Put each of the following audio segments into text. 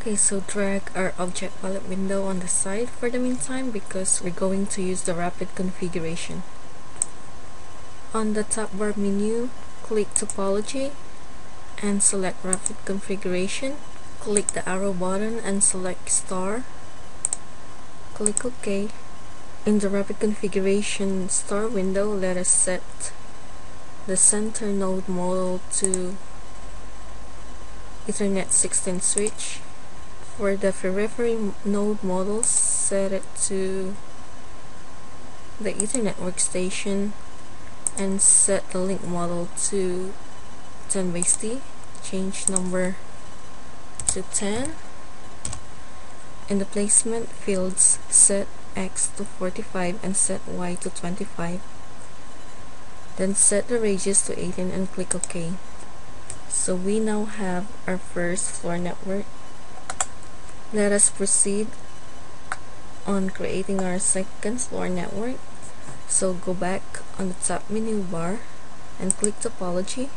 Okay, so drag our object palette window on the side for the meantime because we're going to use the rapid configuration. On the top bar menu, click Topology and select Rapid Configuration. Click the arrow button and select Star. Click OK. In the Rapid Configuration Star window, let us set the center node model to Ethernet 16 switch. For the periphery node model, set it to the Ethernet workstation and set the link model to 10BASE-T. Change number to 10. In the placement fields, set X to 45 and set Y to 25. Then set the radius to 18 and click OK. So we now have our first floor network. Let us proceed on creating our second floor network. So go back on the top menu bar and click Topology,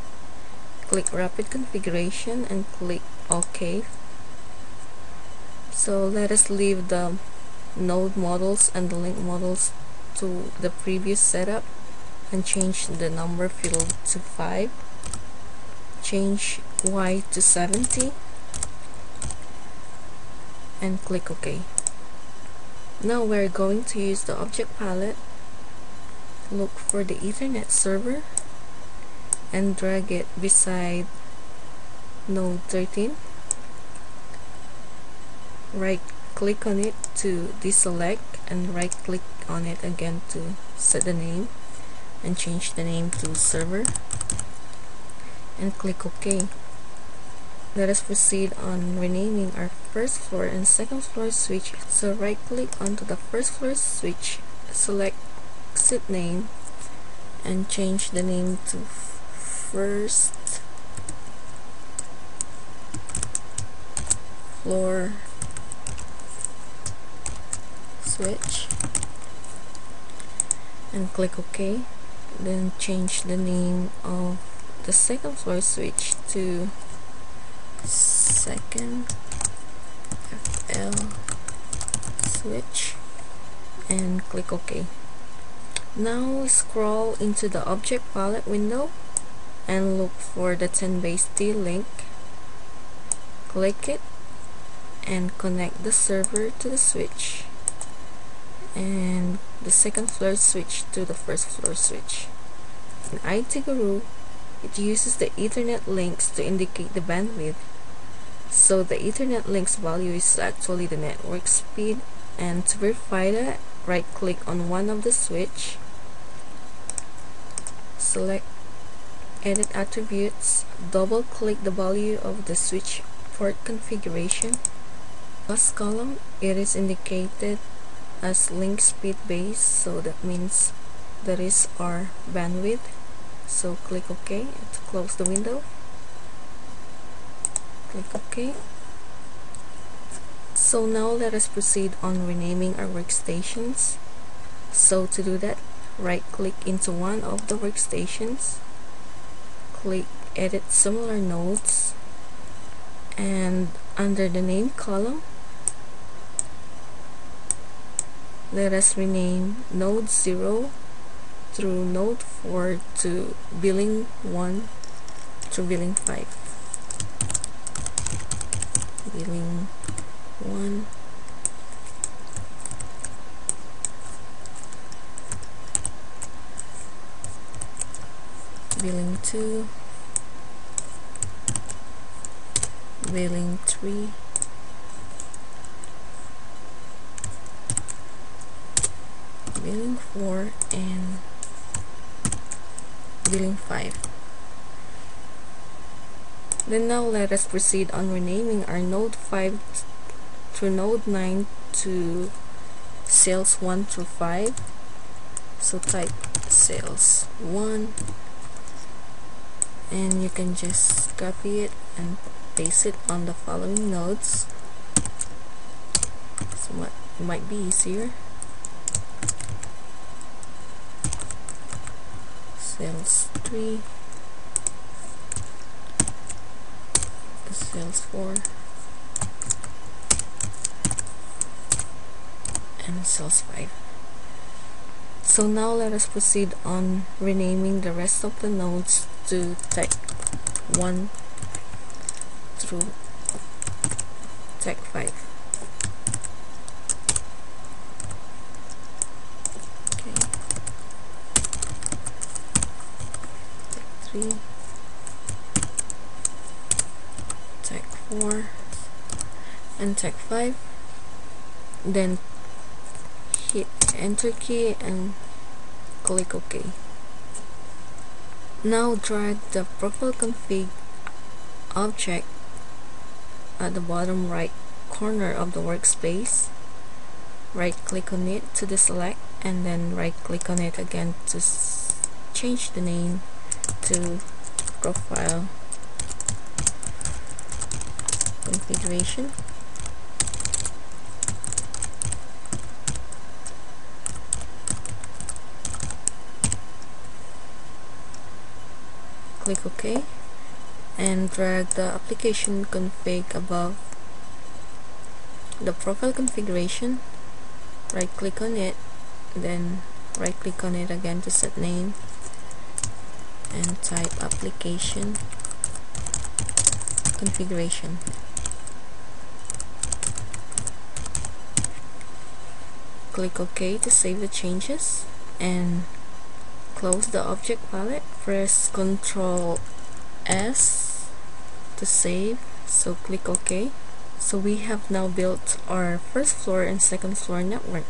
click Rapid Configuration and click OK. So let us leave the node models and the link models to the previous setup and change the number field to 5. Change Y to 70 and click OK. Now we're going to use the object palette. Look for the Ethernet server and drag it beside node 13. Right click on it to deselect and right click on it again to set the name and change the name to server and click OK. Let us proceed on renaming our first floor and second floor switch. So right click onto the first floor switch, select exit name and change the name to first floor switch and click OK. Then change the name of the second floor switch to second FL switch and click OK. Now scroll into the object palette window and look for the 10BASE-T link. Click it and connect the server to the switch and the second floor switch to the first floor switch. In IT Guru, it uses the Ethernet links to indicate the bandwidth. So the Ethernet links value is actually the network speed, and to verify that, right click on one of the switch, select edit attributes, double click the value of the switch port configuration. Last column, it is indicated as link speed base, so that means that is our bandwidth. So click OK to close the window. Click OK. So now let us proceed on renaming our workstations. So to do that, right click into one of the workstations, click edit similar nodes, and under the name column, let us rename node 0 through node 4 to billing 1 to billing 5. Billing 1 billing 2, billing 3, billing 4, and billing 5. Then now let us proceed on renaming our node 5 through node 9 to sales 1 through 5. So type sales 1 and you can just copy it and paste it on the following nodes. So it might be easier. Sales 3, sales 4, and cells 5. So now let us proceed on renaming the rest of the nodes to Tech 1 through Tech 5. Okay. Tech 3, Tech 4, and Tech 5. Then hit enter key and click OK. Now drag the profile config object at the bottom right corner of the workspace. Right click on it to deselect, and then right click on it again to change the name to profile configuration. Click OK and drag the application config above the profile configuration. Right click on it, then right click on it again to set name and type application configuration. Click OK to save the changes and close the object palette. Press Ctrl S to save, so click OK. So we have now built our first floor and second floor network.